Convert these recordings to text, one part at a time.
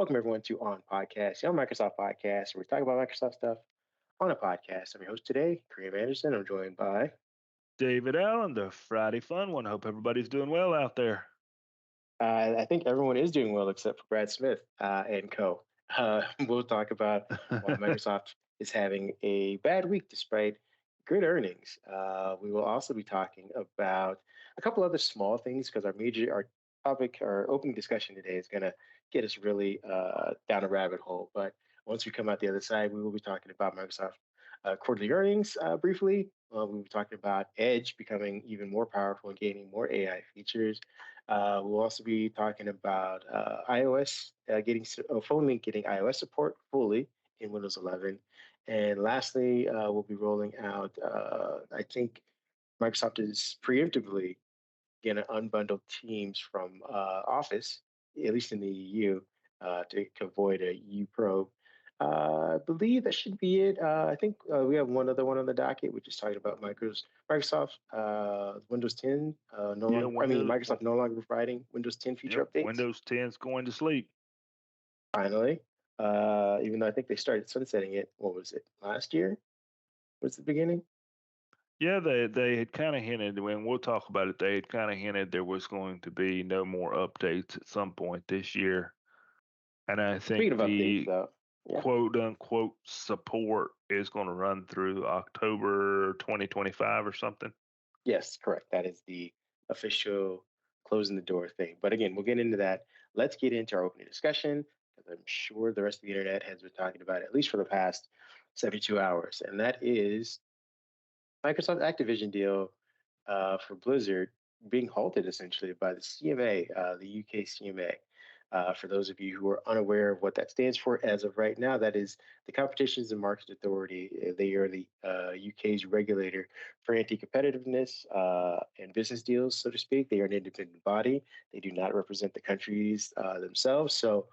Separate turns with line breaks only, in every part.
Welcome everyone to OnPodcast, your Microsoft podcast, where we talk about Microsoft stuff on a podcast. I'm your host today, Kareem Anderson. I'm joined by
David Allen, the Friday Fun One. Hope everybody's doing well out there.
I think everyone is doing well except for Brad Smith and co. We'll talk about why Microsoft is having a bad week despite good earnings. We will also be talking about a couple other small things because our opening discussion today is going to get us really down a rabbit hole. But once we come out the other side, we will be talking about Microsoft quarterly earnings briefly. We'll be talking about Edge becoming even more powerful and gaining more AI features. We'll also be talking about iOS finally getting iOS support fully in Windows 11. And lastly, we'll be rolling out, I think Microsoft is preemptively going to unbundle Teams from Office, at least in the EU, to avoid a EU probe. I believe that should be it. I think we have one other one on the docket, which is talking about Microsoft Windows 10 no
Yeah,
longer. I mean, Microsoft no longer providing Windows 10 feature
yep,
updates.
Windows 10's going to sleep.
Finally, even though I think they started sunsetting it. What was it last year? Was the beginning?
Yeah, they had kind of hinted, when we'll talk about it, they had kind of hinted there was going to be no more updates at some point this year. And I think
Speaking of updates,
the
though, yeah.
quote unquote support is going to run through October 2025 or something.
Yes, correct. That is the official closing the door thing. But again, we'll get into that. Let's get into our opening discussion because I'm sure the rest of the internet has been talking about it at least for the past 72 hours. And that is Microsoft Activision deal for Blizzard being halted essentially by the CMA, the UK CMA. For those of you who are unaware of what that stands for, as of right now, that is the Competitions and Markets Authority. They are the UK's regulator for anti-competitiveness and business deals, so to speak. They are an independent body. They do not represent the countries themselves. So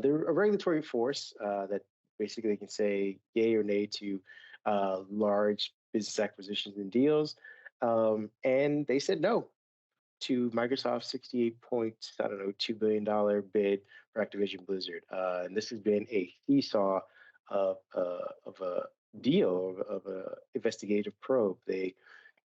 they're a regulatory force that basically can say yay or nay to large business acquisitions and deals. And they said no to Microsoft's 68 point, I don't know, $2 billion bid for Activision Blizzard. And this has been a seesaw of a deal, of a investigative probe. They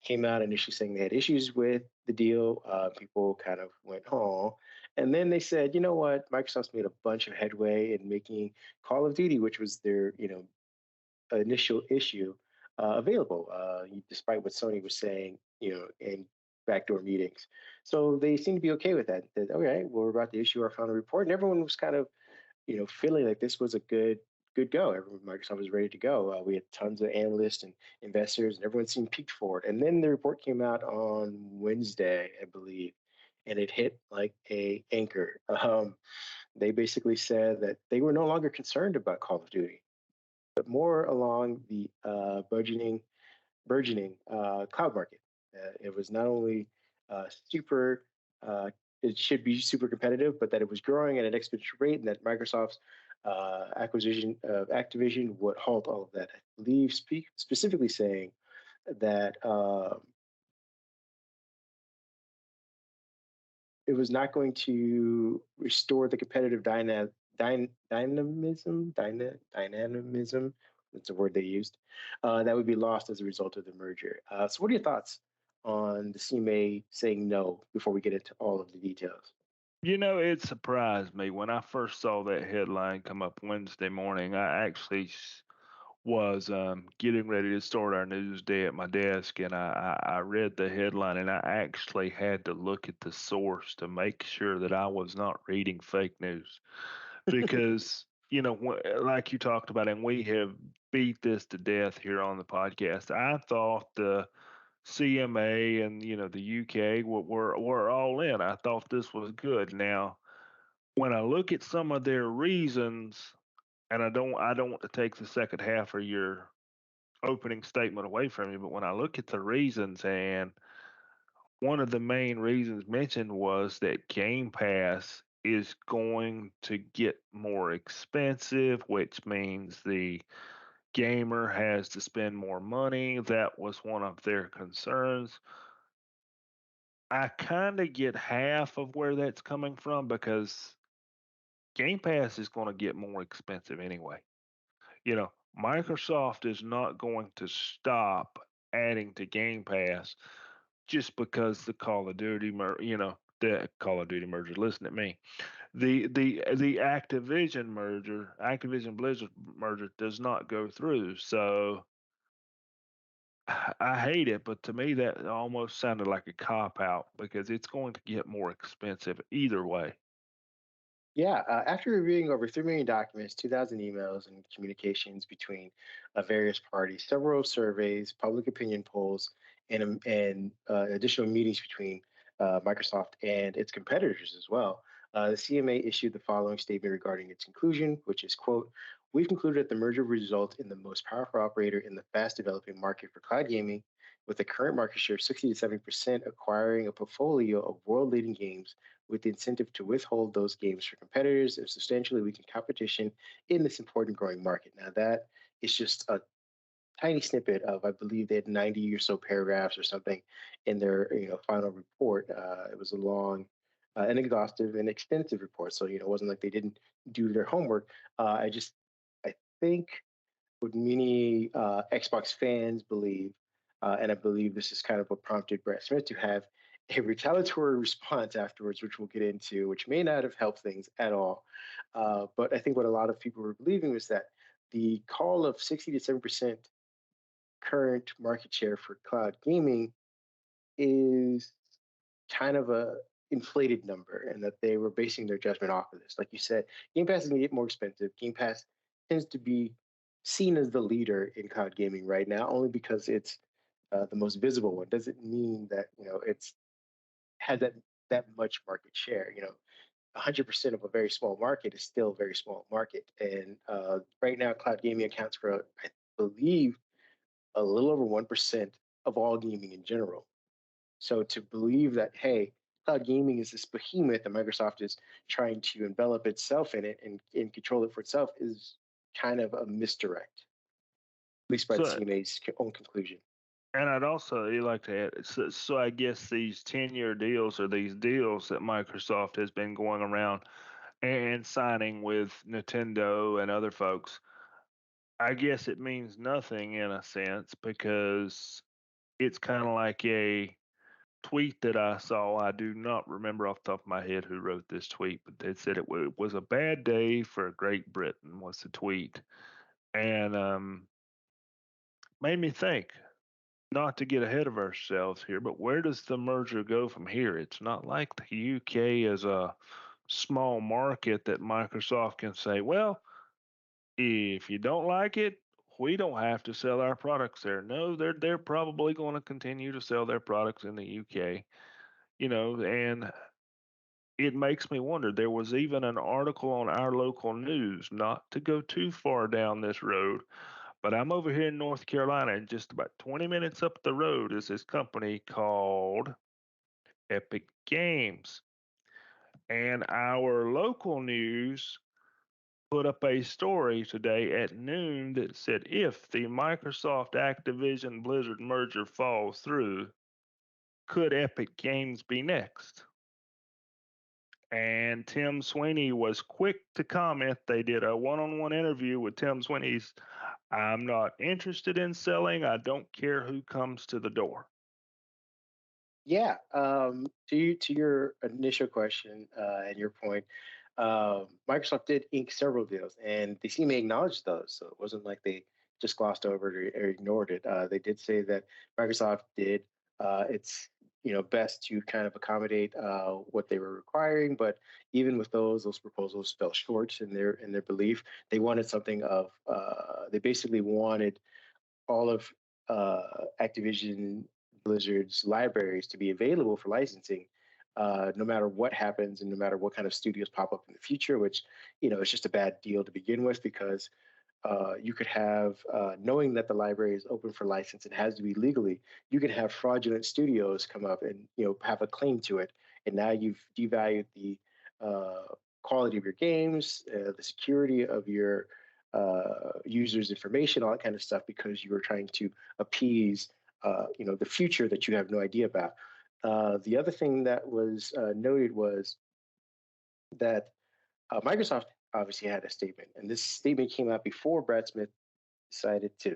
came out initially saying they had issues with the deal. People kind of went, oh. And then they said, you know what? Microsoft's made a bunch of headway in making Call of Duty, which was their, initial issue, available, despite what Sony was saying, in backdoor meetings. So they seem to be okay with that. That all right, well, we're about to issue our final report, and everyone was kind of, feeling like this was a good go. Everyone, Microsoft was ready to go. We had tons of analysts and investors, and everyone seemed peaked for it. And then the report came out on Wednesday, I believe, and it hit like a anchor. They basically said that they were no longer concerned about Call of Duty, but more along the burgeoning cloud market. It was not only super, it should be super competitive, but that it was growing at an exponential rate, and that Microsoft's acquisition of Activision would halt all of that. I believe, specifically saying that it was not going to restore the competitive dynamism. That's the word they used. That would be lost as a result of the merger. So, what are your thoughts on the CMA saying no before we get into all of the details?
It surprised me when I first saw that headline come up Wednesday morning. I actually was getting ready to start our news day at my desk, and I read the headline, and I actually had to look at the source to make sure that I was not reading fake news. Because, like you talked about, and we have beat this to death here on the podcast, I thought the CMA and, the UK were all in. I thought this was good. Now, when I look at some of their reasons, and I don't want to take the second half of your opening statement away from you, but when I look at the reasons, and one of the main reasons mentioned was that Game Pass is going to get more expensive, which means the gamer has to spend more money. That was one of their concerns. I kind of get half of where that's coming from because Game Pass is going to get more expensive anyway. Microsoft is not going to stop adding to Game Pass just because the Call of Duty merger. Listen to me. The Activision Blizzard merger does not go through. So I hate it, but to me that almost sounded like a cop out because it's going to get more expensive either way.
Yeah, after reviewing over 3 million documents, 2,000 emails, and communications between various parties, several surveys, public opinion polls, and additional meetings between Microsoft and its competitors as well, the CMA issued the following statement regarding its conclusion, which is, quote, "We've concluded that the merger will result in the most powerful operator in the fast developing market for cloud gaming, with a current market share of 60 to 70%, acquiring a portfolio of world leading games with the incentive to withhold those games for competitors and substantially weaken competition in this important growing market." Now, that is just a tiny snippet of, I believe they had 90 or so paragraphs or something in their final report. It was a long and exhaustive and extensive report. So, it wasn't like they didn't do their homework. I think what many Xbox fans believe, and I believe this is kind of what prompted Brett Smith to have a retaliatory response afterwards, which we'll get into, which may not have helped things at all. But I think what a lot of people were believing was that the call of 60 to 7% current market share for cloud gaming is kind of a inflated number, and that they were basing their judgment off of this. Like you said, Game Pass is going to get more expensive. Game Pass tends to be seen as the leader in cloud gaming right now, only because it's the most visible one. Doesn't mean that it's had that much market share. 100% of a very small market is still a very small market, and right now, cloud gaming accounts for, I believe, a little over 1% of all gaming in general. So to believe that, hey, cloud gaming is this behemoth and Microsoft is trying to envelop itself in it and control it for itself is kind of a misdirect, at least by the
So,
CMA's own conclusion.
and I'd also like to add, so I guess these 10-year deals or these deals that Microsoft has been going around and signing with Nintendo and other folks, I guess it means nothing in a sense because it's kind of like a tweet that I saw. I do not remember off the top of my head who wrote this tweet, but they said it was a bad day for Great Britain was the tweet, and made me think. Not to get ahead of ourselves here, but where does the merger go from here? It's not like the UK is a small market that Microsoft can say, well, if you don't like it, we don't have to sell our products there. No, they're probably going to continue to sell their products in the UK, and it makes me wonder. There was even an article on our local news, not to go too far down this road, but I'm over here in North Carolina, and just about 20 minutes up the road is this company called Epic Games. And our local news put up a story today at noon that said if the Microsoft Activision Blizzard merger falls through, could Epic Games be next? And Tim Sweeney was quick to comment. They did a one on one interview with Tim Sweeney's. I'm not interested in selling. I don't care who comes to the door.
Yeah. To your initial question and your point, Microsoft did ink several deals, and the CMA acknowledged those. So it wasn't like they just glossed over it or ignored it. They did say that Microsoft did its best to kind of accommodate what they were requiring, but even with those proposals fell short in their belief. They wanted something of they basically wanted all of Activision Blizzard's libraries to be available for licensing, no matter what happens and no matter what kind of studios pop up in the future. Which it's just a bad deal to begin with because you could have, knowing that the library is open for license and has to be legally, you can have fraudulent studios come up and have a claim to it, and now you've devalued the quality of your games, the security of your users' information, all that kind of stuff, because you were trying to appease, the future that you have no idea about. The other thing that was noted was that Microsoft obviously had a statement, and this statement came out before Brad Smith decided to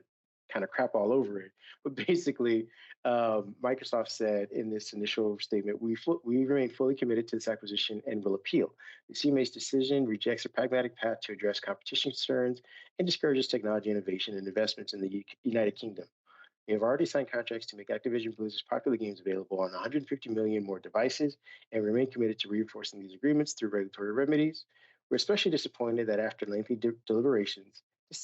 kind of crap all over it. But basically, Microsoft said in this initial statement, we remain fully committed to this acquisition and will appeal. The CMA's decision rejects a pragmatic path to address competition concerns and discourages technology innovation and investments in the United Kingdom. We have already signed contracts to make Activision Blizzard's popular games available on 150 million more devices and remain committed to reinforcing these agreements through regulatory remedies. We're especially disappointed that after lengthy deliberations, this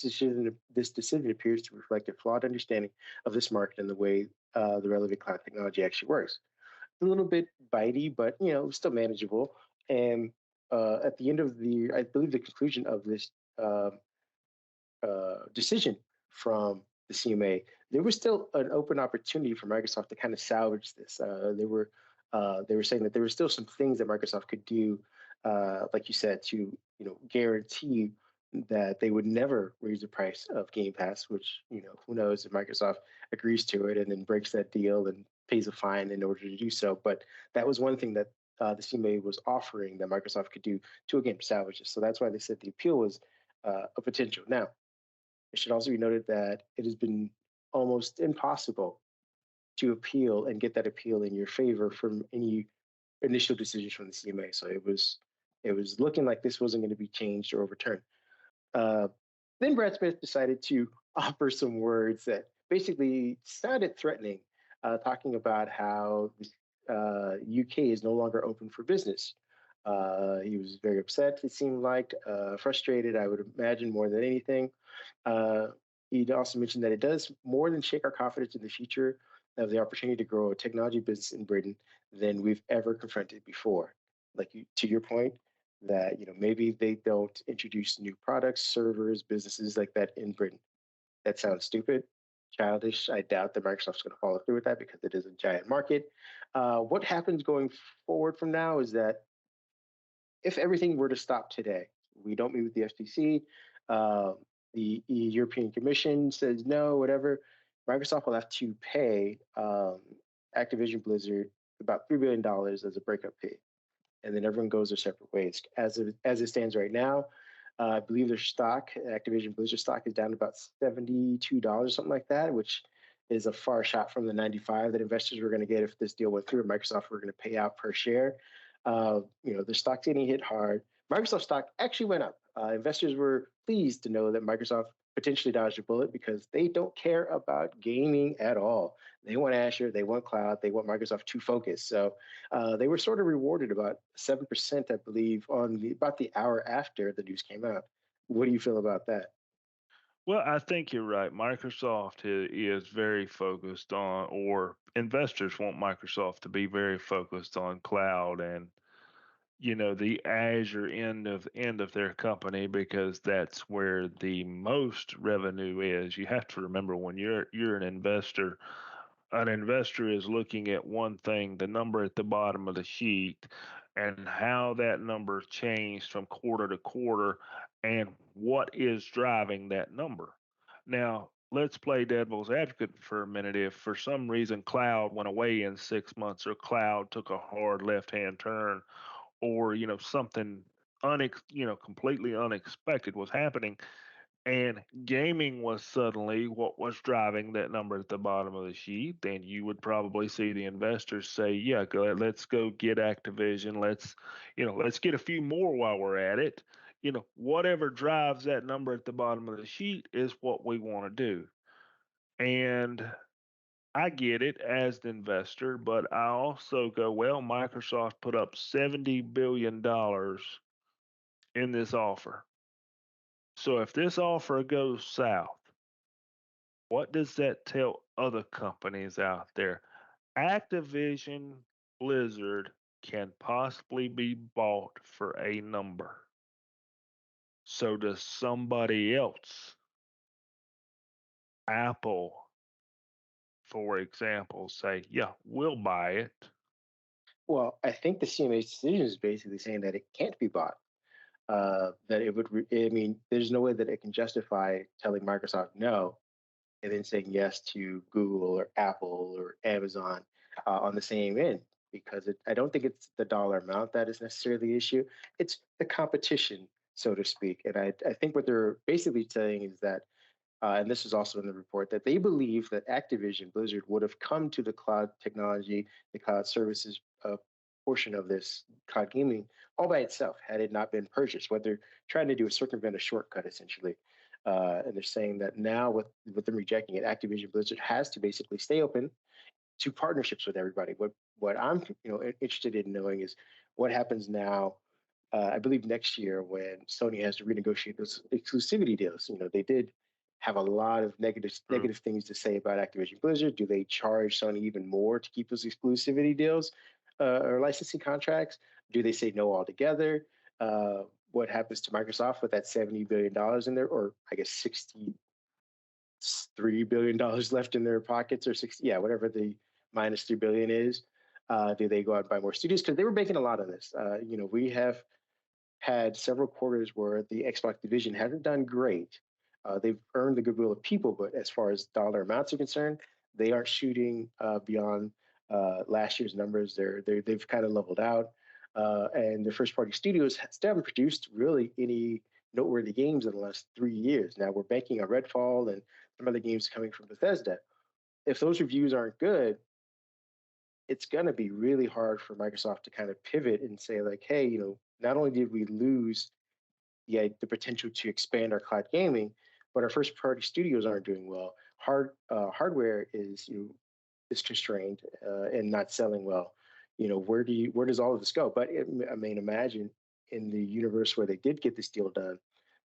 decision appears to reflect a flawed understanding of this market and the way the relevant cloud technology actually works. A little bit bitey, but still manageable. And at the end of I believe the conclusion of this decision from the CMA, there was still an open opportunity for Microsoft to kind of salvage this. They were saying that there were still some things that Microsoft could do, like you said, to guarantee that they would never raise the price of Game Pass. Which who knows if Microsoft agrees to it and then breaks that deal and pays a fine in order to do so. But that was one thing that the CMA was offering that Microsoft could do to again salvage this. So that's why they said the appeal was a potential. Now, it should also be noted that it has been almost impossible to appeal and get that appeal in your favor from any initial decisions from the CMA. So it was looking like this wasn't going to be changed or overturned. Uh, then Brad Smith decided to offer some words that basically sounded threatening, talking about how the UK is no longer open for business. He was very upset, it seemed like, frustrated, I would imagine, more than anything. Uh, he also mentioned that it does more than shake our confidence in the future of the opportunity to grow a technology business in Britain than we've ever confronted before. Like to your point, that maybe they don't introduce new products, servers, businesses like that in Britain. That sounds stupid, childish. I doubt that Microsoft's going to follow through with that because it is a giant market. What happens going forward from now is that if everything were to stop today, we don't meet with the FTC, the European Commission says no, whatever, Microsoft will have to pay Activision Blizzard about $3 billion as a breakup fee, and then everyone goes their separate ways. As it stands right now, I believe their stock, Activision Blizzard stock, is down to about $72, something like that, which is a far shot from the 95 that investors were going to get if this deal went through. Microsoft were going to pay out per share. The stock's getting hit hard. Microsoft stock actually went up. Investors were pleased to know that Microsoft potentially dodged a bullet because they don't care about gaming at all. They want Azure, they want cloud, they want Microsoft to focus. So they were sort of rewarded about 7%, I believe, about the hour after the news came out. What do you feel about that?
Well, I think you're right. Microsoft is very focused on, or investors want Microsoft to be very focused on cloud and the Azure end of their company because that's where the most revenue is. You have to remember when you're an investor is looking at one thing, the number at the bottom of the sheet, and how that number changed from quarter to quarter, and what is driving that number. Now, let's play devil's advocate for a minute. If for some reason cloud went away in 6 months, or cloud took a hard left-hand turn, or something completely unexpected was happening, and gaming was suddenly what was driving that number at the bottom of the sheet, then you would probably see the investors say, yeah, let's go get Activision. Let's get a few more while we're at it. Whatever drives that number at the bottom of the sheet is what we want to do. And I get it as an investor, but I also go, well, Microsoft put up $70 billion in this offer. So if this offer goes south, what does that tell other companies out there? Activision Blizzard can possibly be bought for a number. So does somebody else, Apple, for example, say, yeah, we'll buy it?
Well, I think the CMA's decision is basically saying that it can't be bought. That it would, I mean, there's no way that it can justify telling Microsoft no and then saying yes to Google or Apple or Amazon on the same end. because I don't think it's the dollar amount that is necessarily the issue. It's the competition, so to speak. And I think what they're basically saying is that, and this is also in the report, that they believe that Activision Blizzard would have come to the cloud technology, the cloud services portion of this cloud gaming all by itself had it not been purchased. What they're trying to do is circumvent a shortcut, essentially. And they're saying that now, with them rejecting it, Activision Blizzard has to basically stay open to partnerships with everybody. What I'm interested in knowing is what happens now. I believe next year when Sony has to renegotiate those exclusivity deals. They did have a lot of
True.
negative things to say about Activision Blizzard. Do they charge Sony even more to keep those exclusivity deals or licensing contracts? Do they say no altogether? What happens to Microsoft with that $70 billion in there, or I guess $63 billion left in their pockets, or 60, yeah, whatever the minus 3 billion is. Do they go out and buy more studios? Because they were making a lot of this. We have had several quarters where the Xbox division hasn't done great. They've earned the goodwill of people, but as far as dollar amounts are concerned, they aren't shooting beyond last year's numbers. They've kind of leveled out, and the first party studios still haven't produced really any noteworthy games in the last 3 years. Now we're banking on Redfall and some other games coming from Bethesda. If those reviews aren't good, it's going to be really hard for Microsoft to kind of pivot and say like, hey, not only did we lose the potential to expand our cloud gaming, but our first party studios aren't doing well. Hardware is constrained and not selling well. Where does all of this go? But I mean, imagine in the universe where they did get this deal done,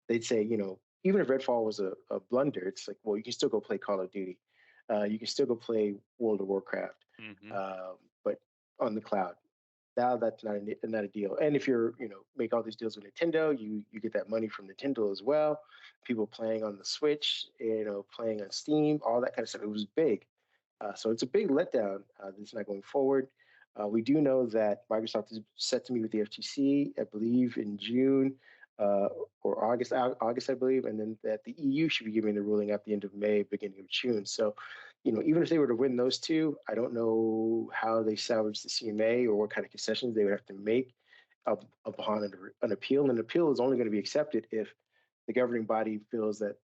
they'd say, even if Redfall was a blunder, it's like, well, you can still go play Call of Duty, you can still go play World of Warcraft,
Hmm.
but on the cloud. Now that's not a deal. And if you're make all these deals with Nintendo, you get that money from Nintendo as well. People playing on the Switch, playing on Steam, all that kind of stuff. It was big, so it's a big letdown. That's not going forward. We do know that Microsoft is set to meet with the FTC, I believe, in June or August, I believe, and then that the EU should be giving the ruling at the end of May, beginning of June. So, even if they were to win those two, I don't know how they salvage the CMA or what kind of concessions they would have to make upon an appeal. And an appeal is only going to be accepted if the governing body feels that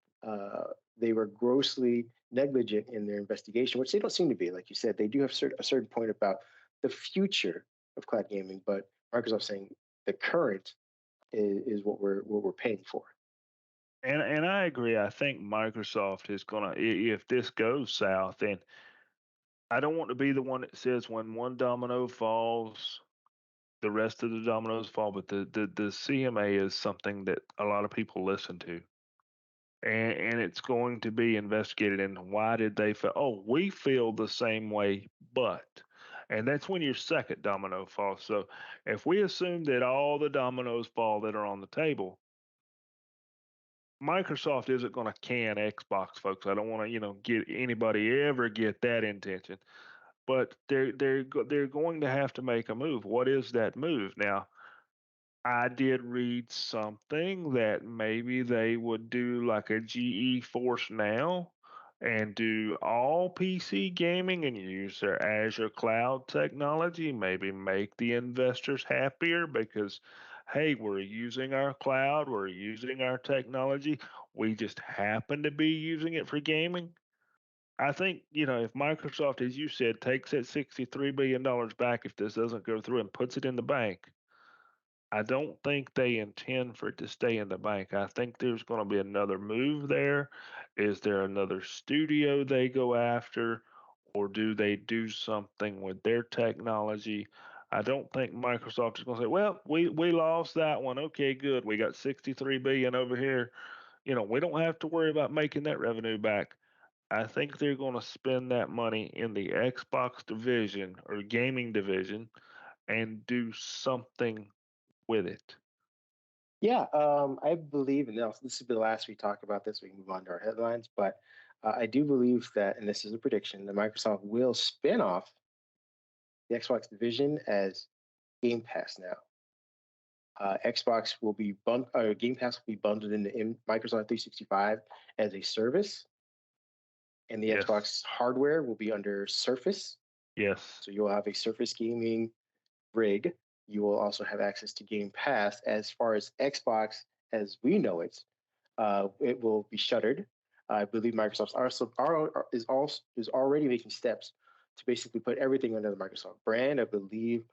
they were grossly negligent in their investigation, which they don't seem to be. Like you said, they do have a certain point about the future of cloud gaming, but Microsoft saying the current is what we're paying for.
And I agree. I think Microsoft is gonna if this goes south, and I don't want to be the one that says when one domino falls, the rest of the dominoes fall. But the CMA is something that a lot of people listen to, and it's going to be investigated. And why did they feel? Oh, we feel the same way, but. And that's when your second domino falls. So if we assume that all the dominoes fall that are on the table, Microsoft isn't going to can Xbox, folks. I don't want to, get anybody ever get that intention. But they're going to have to make a move. What is that move? Now, I did read something that maybe they would do like a GE Force Now and do all PC gaming and use their Azure cloud technology, maybe make the investors happier because, hey, we're using our cloud, we're using our technology, we just happen to be using it for gaming. I think, if Microsoft, as you said, takes that $63 billion back if this doesn't go through and puts it in the bank, I don't think they intend for it to stay in the bank. I think there's going to be another move there. Is there another studio they go after, or do they do something with their technology? I don't think Microsoft is going to say, "Well, we lost that one. Okay, good. We got 63 billion over here. We don't have to worry about making that revenue back." I think they're going to spend that money in the Xbox division or gaming division and do something with it.
Yeah, I believe, and this will be the last we talk about this. We can move on to our headlines, but I do believe that, and this is a prediction, that Microsoft will spin off the Xbox division as Game Pass now. Xbox will be Game Pass will be bundled into Microsoft 365 as a service, and the
Yes.
Xbox hardware will be under Surface,
Yes.
So you'll have a Surface Gaming rig. You will also have access to Game Pass. As far as Xbox, as we know it will be shuttered. I believe Microsoft is already making steps to basically put everything under the Microsoft brand. I believe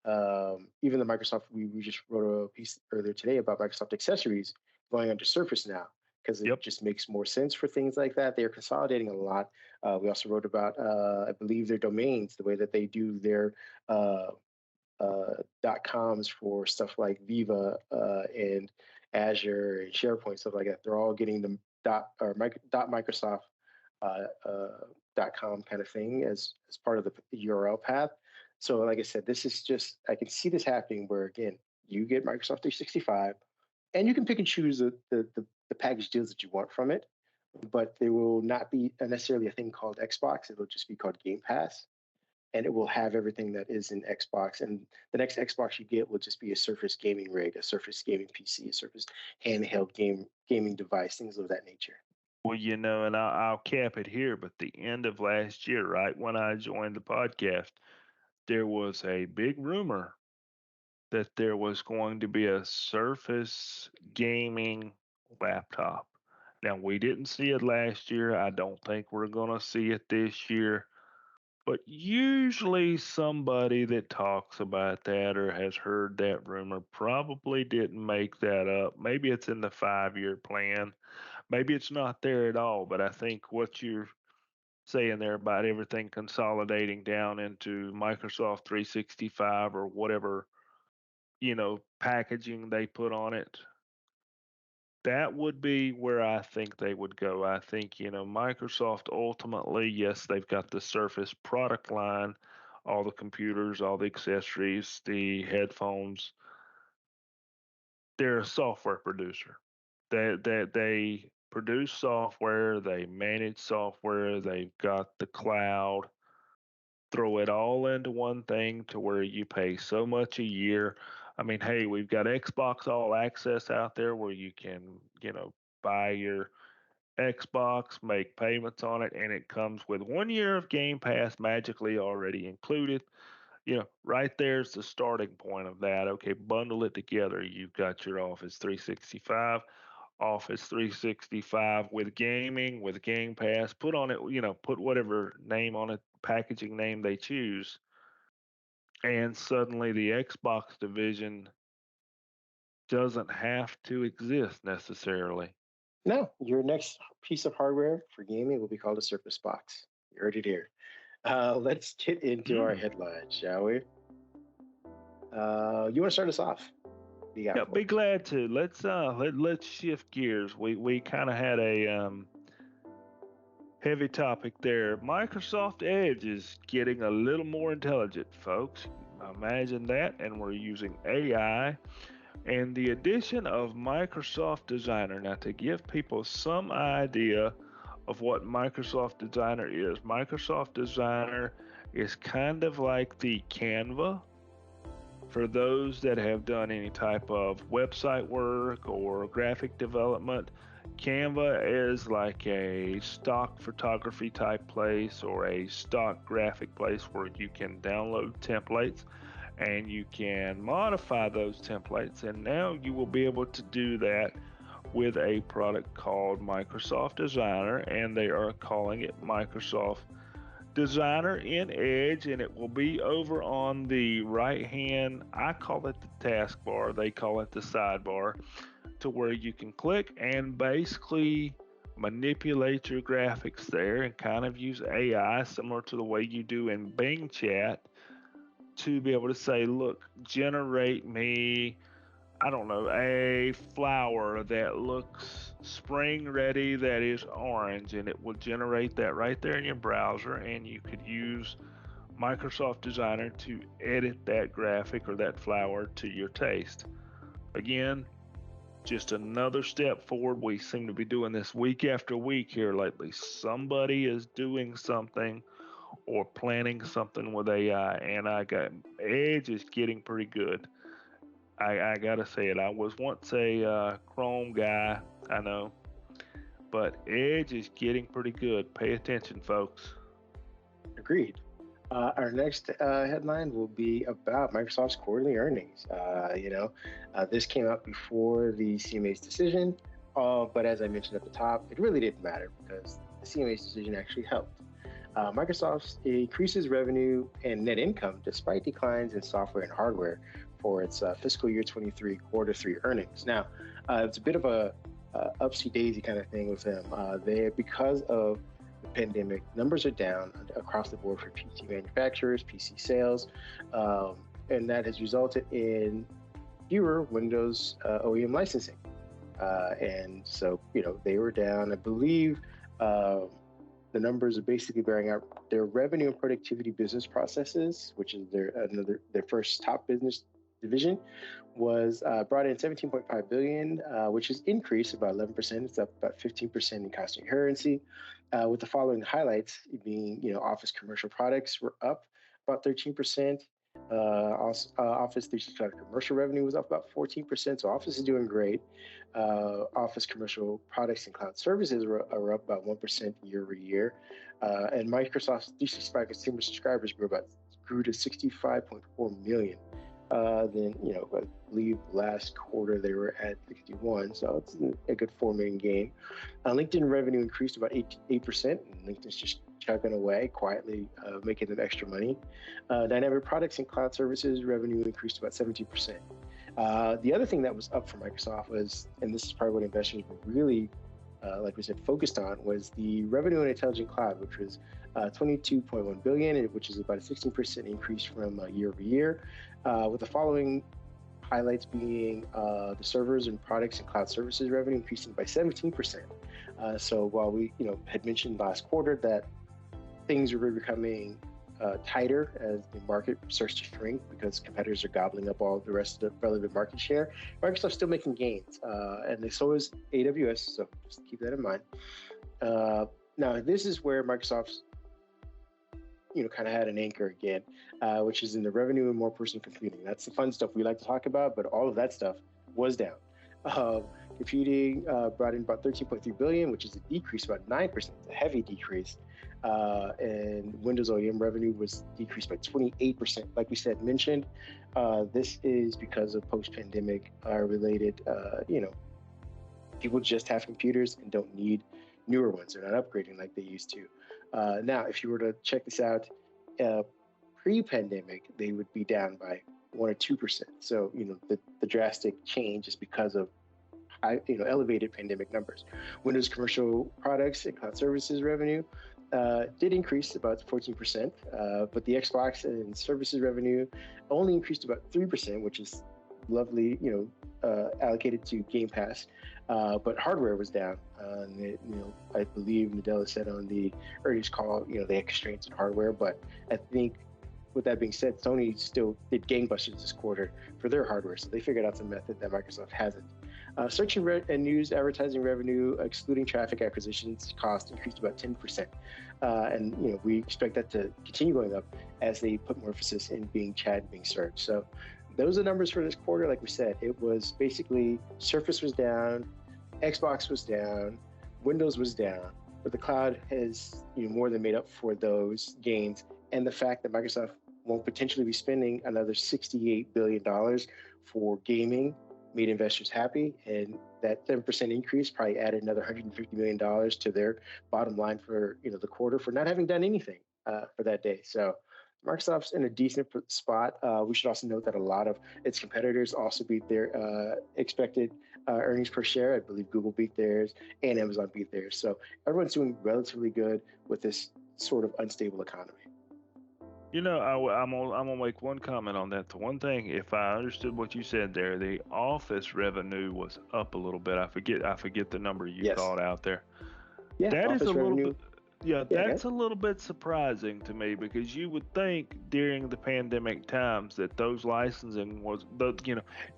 even the Microsoft we just wrote a piece earlier today about Microsoft accessories going under Surface now because it
Yep.
just makes more sense for things like that. They're consolidating a lot. We also wrote about I believe their domains, the way that they do their uh, .coms for stuff like Viva and Azure and SharePoint, stuff like that. They're all getting the Microsoft .com kind of thing as part of the URL path. So, like I said, this is just I can see this happening where again you get Microsoft 365, and you can pick and choose the package deals that you want from it, but there will not be necessarily a thing called Xbox. It'll just be called Game Pass, and it will have everything that is in Xbox. And the next Xbox you get will just be a Surface gaming rig, a Surface gaming PC, a Surface handheld gaming device, things of that nature.
Well, and I'll cap it here, but the end of last year, right when I joined the podcast, there was a big rumor that there was going to be a Surface gaming laptop. Now, we didn't see it last year. I don't think we're going to see it this year. But usually, somebody that talks about that or has heard that rumor probably didn't make that up. Maybe it's in the 5-year plan. Maybe it's not there at all. But I think what you're saying there about everything consolidating down into Microsoft 365 or whatever packaging they put on it, that would be where I think they would go. I think, Microsoft ultimately, yes, they've got the Surface product line, all the computers, all the accessories, the headphones. They're a software producer. They produce software, they manage software, they've got the cloud, throw it all into one thing to where you pay so much a year. I mean, hey, we've got Xbox All Access out there where you can, buy your Xbox, make payments on it, and it comes with 1 year of Game Pass magically already included. Right there's the starting point of that. Okay, bundle it together. You've got your Office 365 with gaming, with Game Pass. Put on it, put whatever name on it, packaging name they choose, and suddenly the Xbox division doesn't have to exist necessarily.
No, your next piece of hardware for gaming will be called a Surface Box. You heard it here. Let's get into our
Mm.
headlines, shall we? You want to start us off? What do you got
Yeah,
for
be
us?
glad to. Let's shift gears. We kind of had a heavy topic there. Microsoft Edge is getting a little more intelligent, folks. Imagine that, and we're using AI and the addition of Microsoft Designer. Now, to give people some idea of what Microsoft Designer is, Microsoft Designer is kind of like the Canva for those that have done any type of website work or graphic development. Canva is like a stock photography type place or a stock graphic place where you can download templates and you can modify those templates. And now you will be able to do that with a product called Microsoft Designer, and they are calling it Microsoft Designer in Edge, and it will be over on the right hand. I call it the taskbar, they call it the sidebar, to where you can click and basically manipulate your graphics there and kind of use AI similar to the way you do in Bing Chat to be able to say, look, generate me, I don't know, a flower that looks spring ready that is orange, and it will generate that right there in your browser, and you could use Microsoft Designer to edit that graphic or that flower to your taste. Again, just another step forward. We seem to be doing this week after week here lately. Somebody is doing something or planning something with AI, and I got Edge is getting pretty good. I gotta say it. I was once a Chrome guy, I know, but Edge is getting pretty good. Pay attention, folks.
Agreed. Our next headline will be about Microsoft's quarterly earnings. This came out before the CMA's decision, but as I mentioned at the top, it really didn't matter because the CMA's decision actually helped. Microsoft increases revenue and net income despite declines in software and hardware for its fiscal year 23 quarter three earnings. Now, it's a bit of a upsy daisy kind of thing with them. Because of the pandemic, numbers are down across the board for PC manufacturers, PC sales, and that has resulted in fewer Windows OEM licensing. And so, they were down, I believe. The numbers are basically bearing out their revenue and productivity business processes, which is their first top business division, was brought in 17.5 billion, which is increased about 11%. It's up about 15% in constant currency, with the following highlights being, Office commercial products were up about 13%. Office 365 commercial revenue was up about 14%. So Office is doing great. Office commercial products and cloud services are up about 1% year over year. And Microsoft 365 consumer subscribers grew to 65.4 million. Then, I believe last quarter they were at 61, so it's a good 4 million gain. LinkedIn revenue increased about 8%, and LinkedIn's just chugging away quietly, making them extra money. Dynamic products and cloud services revenue increased about 17%. The other thing that was up for Microsoft was, and this is probably what investors were really, like we said, focused on, was the revenue and intelligent cloud, which was 22.1 billion, which is about a 16% increase from year over year, with the following highlights being the servers and products and cloud services revenue increasing by 17%. So while we had mentioned last quarter that things are becoming tighter as the market starts to shrink because competitors are gobbling up all the rest of the relevant market share, Microsoft's still making gains, and so is AWS. So just keep that in mind. Now, this is where Microsoft's kind of had an anchor again, which is in the revenue and more personal computing. That's the fun stuff we like to talk about, but all of that stuff was down. Computing brought in about 13.3 billion, which is a decrease about 9%, a heavy decrease. And Windows OEM revenue was decreased by 28%. Like we said, mentioned, this is because of post-pandemic related, people just have computers and don't need newer ones. They're not upgrading like they used to. Now, if you were to check this out, pre-pandemic, they would be down by 1 or 2%. So, the drastic change is because of elevated pandemic numbers. Windows commercial products and cloud services revenue did increase about 14%, but the Xbox and services revenue only increased about 3%, which is lovely, allocated to Game Pass. But hardware was down. I believe Nadella said on the earnings call, they had constraints in hardware, but I think with that being said, Sony still did gangbusters this quarter for their hardware, so they figured out some method that Microsoft hasn't. Search and news advertising revenue, excluding traffic acquisitions cost, increased about 10%. And we expect that to continue going up as they put more emphasis in being chat and being searched. So those are numbers for this quarter. Like we said, it was basically Surface was down, Xbox was down, Windows was down, but the cloud has more than made up for those gains. And the fact that Microsoft won't potentially be spending another $68 billion for gaming made investors happy. And that 7% increase probably added another $150 million to their bottom line for the quarter for not having done anything for that day. So Microsoft's in a decent spot. We should also note that a lot of its competitors also beat their expected earnings per share. I believe Google beat theirs and Amazon beat theirs. So everyone's doing relatively good with this sort of unstable economy.
I'm gonna make one comment on that. The one thing, if I understood what you said there, the Office revenue was up a little bit. I forget the number you
Yes.
thought out there.
Yeah,
That is
Office
a little
revenue.
bit, yeah, that's a little bit surprising to me because you would think during the pandemic times that those licensing was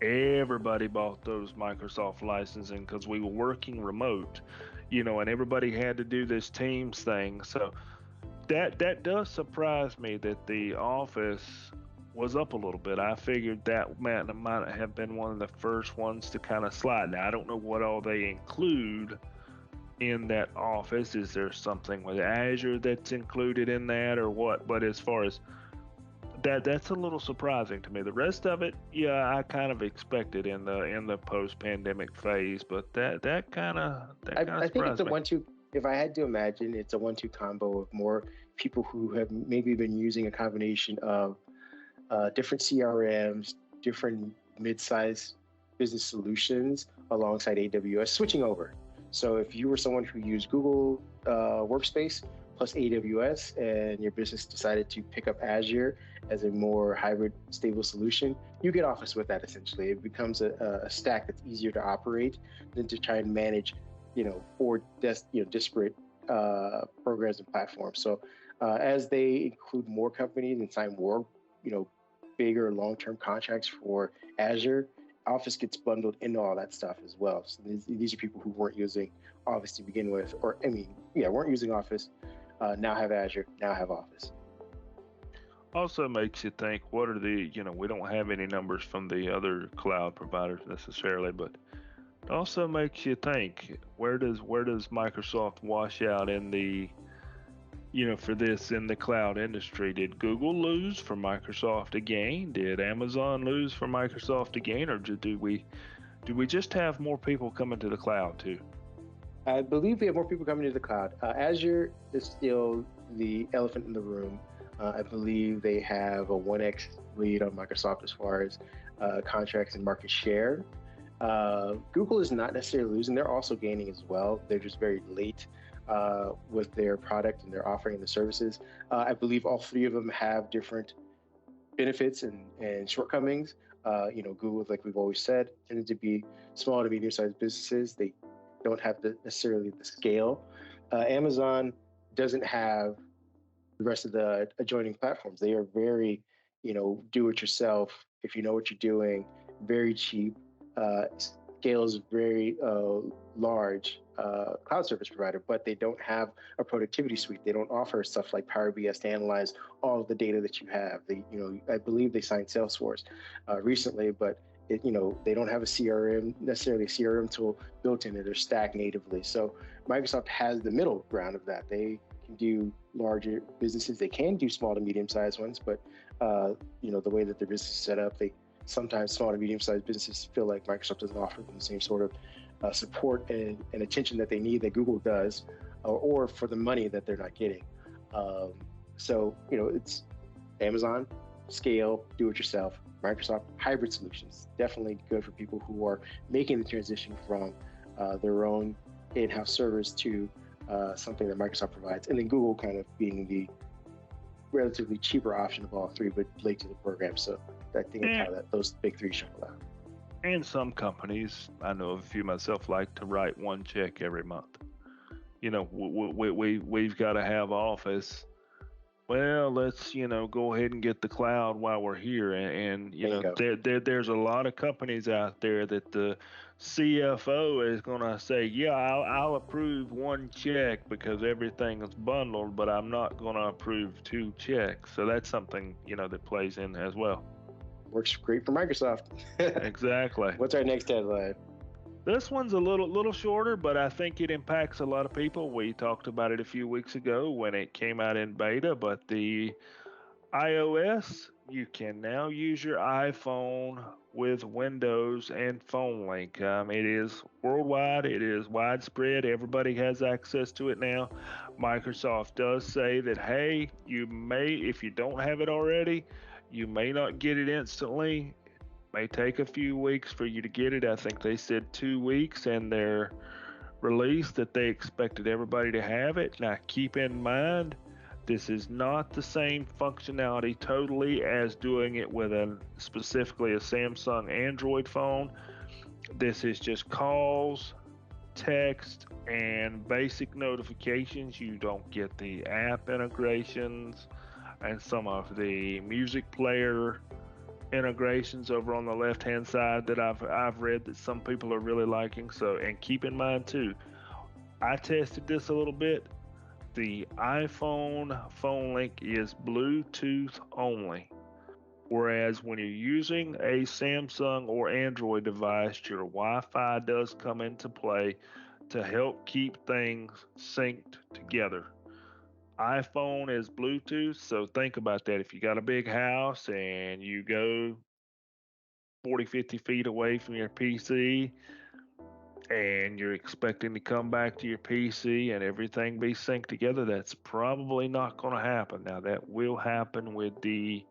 everybody bought those Microsoft licensing because we were working remote, and everybody had to do this Teams thing. So that does surprise me that the Office was up a little bit. I figured that might have been one of the first ones to kind of slide. Now I don't know what all they include in that office? Is there something with Azure that's included in that or what? But as far as that, that's a little surprising to me. The rest of it, yeah, I kind of expected in the post-pandemic phase, but that kind of
I think it's
surprised
a
me.
1-2. If I had to imagine, it's a 1-2 combo of more people who have maybe been using a combination of different CRMs, different mid-sized business solutions alongside AWS, switching over. So if you were someone who used Google Workspace plus AWS and your business decided to pick up Azure as a more hybrid, stable solution, you get Office with that essentially. It becomes a stack that's easier to operate than to try and manage, four disparate programs and platforms. So as they include more companies and sign more, you know, bigger long-term contracts for Azure, Office gets bundled into all that stuff as well. So these are people who weren't using Office to begin with, or weren't using Office, now have Azure, now have Office.
Also makes you think, what are we don't have any numbers from the other cloud providers necessarily, but it also makes you think, where does Microsoft wash out in the for this in the cloud industry? Did Google lose for Microsoft again? Did Amazon lose for Microsoft again? Or do we just have more people coming to the cloud too?
I believe we have more people coming to the cloud. Azure is still the elephant in the room. I believe they have a 1x lead on Microsoft as far as contracts and market share. Google is not necessarily losing. They're also gaining as well. They're just very late with their product and their offering and the services. I believe all three of them have different benefits and shortcomings. Google, like we've always said, tended to be small to medium-sized businesses. They don't have necessarily the scale. Amazon doesn't have the rest of the adjoining platforms. They are very, do it yourself. If you know what you're doing, very cheap. Scale is very large cloud service provider, but they don't have a productivity suite. They don't offer stuff like Power BI to analyze all of the data that you have. I believe they signed Salesforce recently, but they don't have a CRM, necessarily a CRM tool built in it or stacked natively. So Microsoft has the middle ground of that. They can do larger businesses. They can do small to medium sized ones, but the way that their business is set up, they sometimes small to medium sized businesses feel like Microsoft doesn't offer them the same sort of support and attention that they need that Google does, or for the money that they're not getting. It's Amazon, scale, do it yourself. Microsoft, hybrid solutions, definitely good for people who are making the transition from their own in-house servers to something that Microsoft provides. And then Google kind of being the relatively cheaper option of all three, but late to the program. So I think that's
And,
how those big three shuffle out.
and some companies, I know of a few myself, like to write one check every month. We've got to have Office. Well, let's go ahead and get the cloud while we're here, and
Bingo.
there's a lot of companies out there that the CFO is gonna say, yeah, I'll approve one check because everything is bundled, but I'm not gonna approve two checks. So that's something that plays in as well.
Works great for Microsoft.
Exactly.
What's our next headline?
This one's a little shorter, but I think it impacts a lot of people. We talked about it a few weeks ago when it came out in beta, but the iOS, you can now use your iPhone with Windows and Phone Link. It is worldwide, it is widespread. Everybody has access to it now. Microsoft does say that, hey, you may, if you don't have it already, you may not get it instantly. It may take a few weeks for you to get it. I think they said 2 weeks in their release that they expected everybody to have it. Now, keep in mind, this is not the same functionality totally as doing it with specifically a Samsung Android phone. This is just calls, text, and basic notifications. You don't get the app integrations and some of the music player integrations over on the left hand side that I've read that some people are really liking. So, and keep in mind too, I tested this a little bit. The iPhone phone link is Bluetooth only. Whereas when you're using a Samsung or Android device, your Wi Fi does come into play to help keep things synced together. iPhone is Bluetooth, so think about that. If you got a big house and you go 40, 50 feet away from your PC and you're expecting to come back to your PC and everything be synced together, that's probably not going to happen. Now, that will happen with the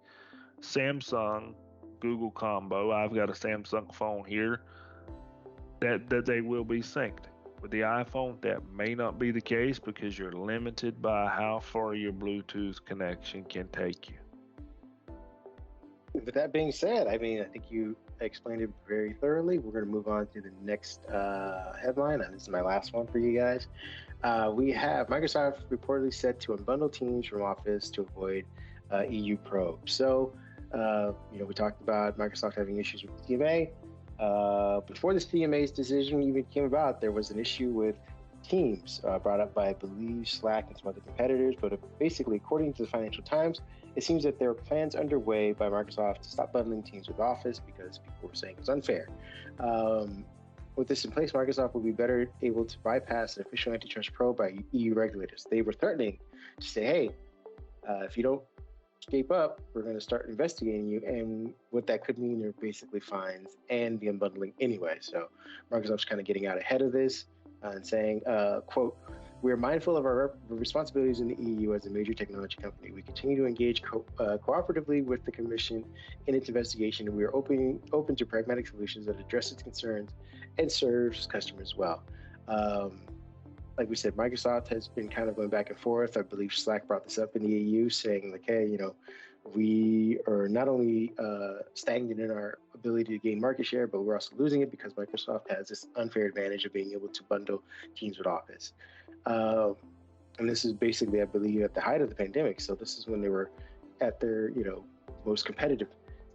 Samsung Google combo. I've got a Samsung phone here that they will be synced. With the iPhone, that may not be the case because you're limited by how far your Bluetooth connection can take you.
With that being said, I mean, I think you explained it very thoroughly. We're going to move on to the next headline, and this is my last one for you guys. We have Microsoft reportedly set to unbundle Teams from Office to avoid EU probe. So, we talked about Microsoft having issues with the CMA. Before the CMA's decision even came about, there was an issue with Teams brought up by, I believe, Slack and some other competitors. But basically, according to the Financial Times, it seems that there are plans underway by Microsoft to stop bundling Teams with Office because people were saying it was unfair. With this in place, Microsoft will be better able to bypass an official antitrust probe by EU regulators. They were threatening to say, hey, if you don't escape up, we're going to start investigating you. And what that could mean are basically fines and the unbundling anyway. So Microsoft's kind of getting out ahead of this and saying, quote, "We are mindful of our responsibilities in the EU as a major technology company. We continue to engage cooperatively with the Commission in its investigation, and we are open to pragmatic solutions that address its concerns and serves customers well." Like we said, Microsoft has been kind of going back and forth. I believe Slack brought this up in the EU, saying like, hey, we are not only stagnant in our ability to gain market share, but we're also losing it because Microsoft has this unfair advantage of being able to bundle Teams with Office. And this is basically, I believe, at the height of the pandemic. So this is when they were at their, most competitive.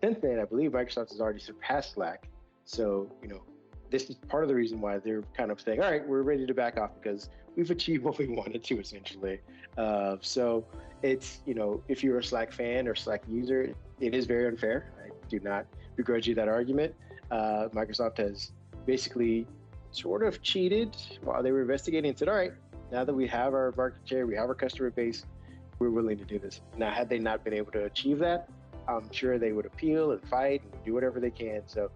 Since then, I believe Microsoft has already surpassed Slack. So, this is part of the reason why they're kind of saying, all right, we're ready to back off because we've achieved what we wanted to, essentially. So it's, if you're a Slack fan or Slack user, it is very unfair. I do not begrudge you that argument. Microsoft has basically sort of cheated while they were investigating and said, all right, now that we have our market share, we have our customer base, we're willing to do this. Now, had they not been able to achieve that, I'm sure they would appeal and fight and do whatever they can. So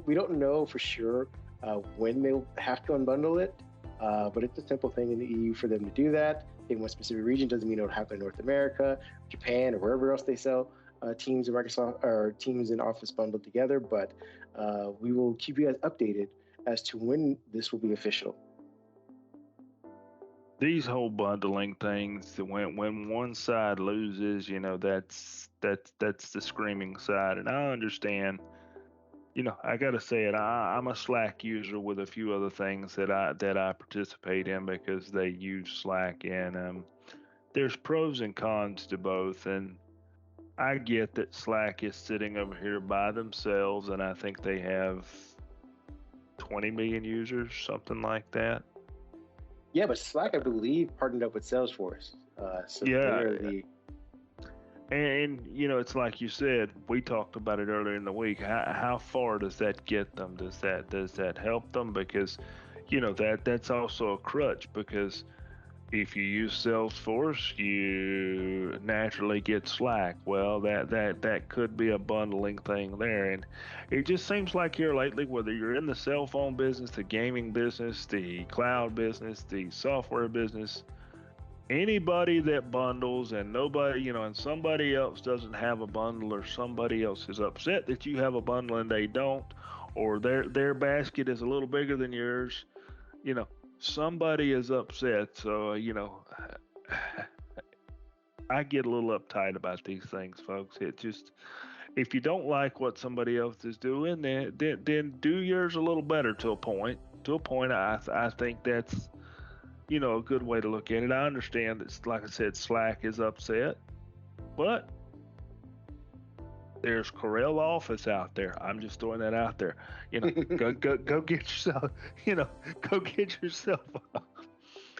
we don't know for sure when they'll have to unbundle it, but it's a simple thing in the EU for them to do that. In one specific region doesn't mean it'll happen in North America, Japan, or wherever else they sell Teams and Microsoft or Teams and Office bundled together. But we will keep you guys updated as to when this will be official.
These whole bundling things, when one side loses, that's the screaming side, and I understand. I gotta say it. I'm a Slack user with a few other things that I participate in because they use Slack, and there's pros and cons to both. And I get that Slack is sitting over here by themselves, and I think they have 20 million users, something like that.
Yeah, but Slack, I believe, partnered up with Salesforce. So they're the.
And it's like you said, we talked about it earlier in the week. How far does that get them? Does that help them? Because that's also a crutch, because if you use Salesforce, you naturally get Slack. Well, that could be a bundling thing there. And it just seems like here lately, whether you're in the cell phone business, the gaming business, the cloud business, the software business, anybody that bundles and nobody, and somebody else doesn't have a bundle, or somebody else is upset that you have a bundle and they don't, or their basket is a little bigger than yours, somebody is upset. So, I get a little uptight about these things, folks. It just, if you don't like what somebody else is doing, then do yours a little better to a point. I think that's a good way to look at it. I understand that, like I said, Slack is upset, but there's Corel Office out there. I'm just throwing that out there. Go get yourself, go get yourself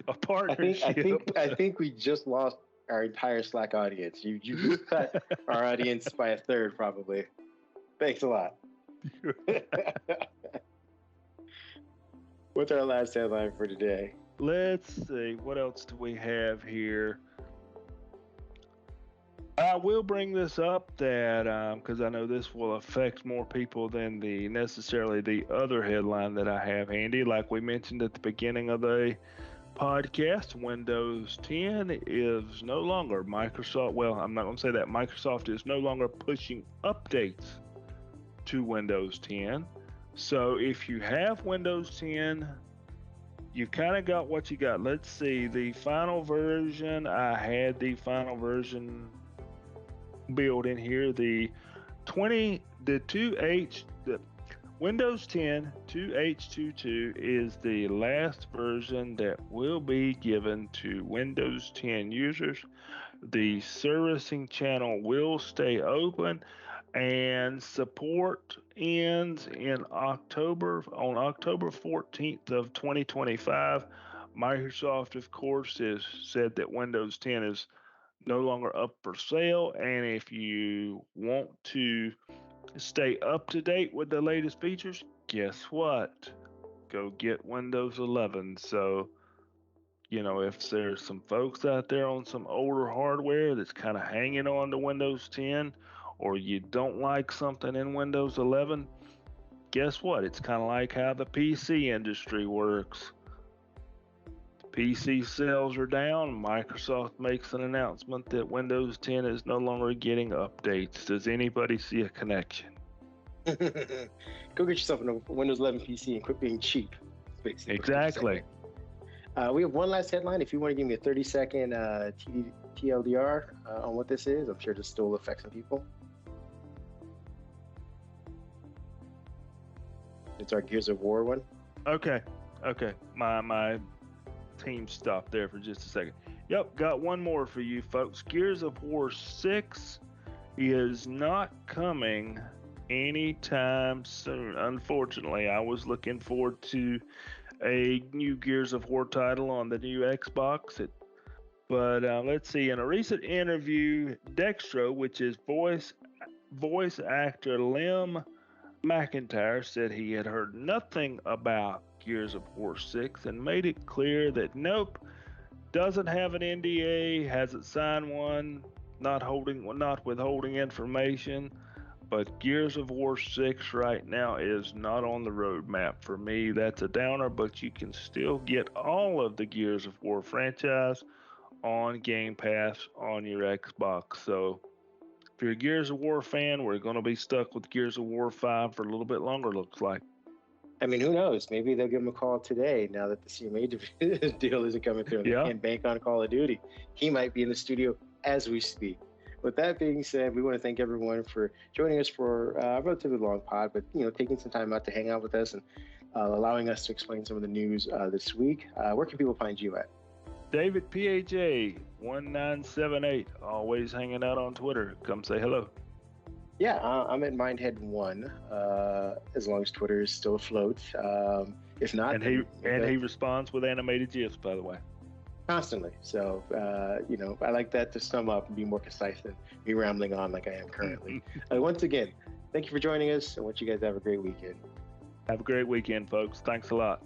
a partnership.
I think we just lost our entire Slack audience. You cut our audience by a third, probably. Thanks a lot. What's our last headline for today?
Let's see. What else do we have here? I will bring this up that because I know this will affect more people than necessarily the other headline that I have handy. Like we mentioned at the beginning of the podcast, Windows 10 is no longer Microsoft. Well, I'm not going to say that. Microsoft is no longer pushing updates to Windows 10. So if you have Windows 10, you kind of got what you got. Let's see. The final version, I had the final version build in here. The Windows 10 2H22 is the last version that will be given to Windows 10 users. The servicing channel will stay open, and support ends in October, on October 14th of 2025. Microsoft, of course, has said that Windows 10 is no longer up for sale, and if you want to stay up to date with the latest features, guess what? Go get Windows 11. So, if there's some folks out there on some older hardware that's kind of hanging on to Windows 10, or you don't like something in Windows 11, guess what? It's kind of like how the PC industry works. PC sales are down. Microsoft makes an announcement that Windows 10 is no longer getting updates. Does anybody see a connection?
Go get yourself a Windows 11 PC and quit being cheap. Basically.
Exactly.
We have one last headline. If you want to give me a 30-second TLDR on what this is, I'm sure this still will affect some people. It's our Gears of War one.
Okay. My team stopped there for just a second. Yep, got one more for you folks. Gears of War 6 is not coming anytime soon. Unfortunately, I was looking forward to a new Gears of War title on the new Xbox. But let's see. In a recent interview, Dextro, which is voice actor Lim McIntyre, said he had heard nothing about Gears of War 6 and made it clear that nope, doesn't have an NDA, hasn't signed one, not withholding information. But Gears of War 6 right now is not on the roadmap. For me, that's a downer, but you can still get all of the Gears of War franchise on Game Pass on your Xbox. So if you're a Gears of War fan, we're going to be stuck with Gears of War 5 for a little bit longer, looks like.
I mean, who knows? Maybe they'll give him a call today now that the CMA deal isn't coming through. Yeah. They can't bank on Call of Duty. He might be in the studio as we speak. With that being said, we want to thank everyone for joining us for a relatively long pod, but taking some time out to hang out with us and allowing us to explain some of the news this week. Where can people find you at?
David PHA1978, always hanging out on Twitter. Come say hello.
Yeah, I'm at Mindhead1, as long as Twitter is still afloat. If not,
and he responds with animated GIFs, by the way.
Constantly. So, I like that to sum up and be more concise than me rambling on like I am currently. Once again, thank you for joining us. I want you guys to have a great weekend.
Have a great weekend, folks. Thanks a lot.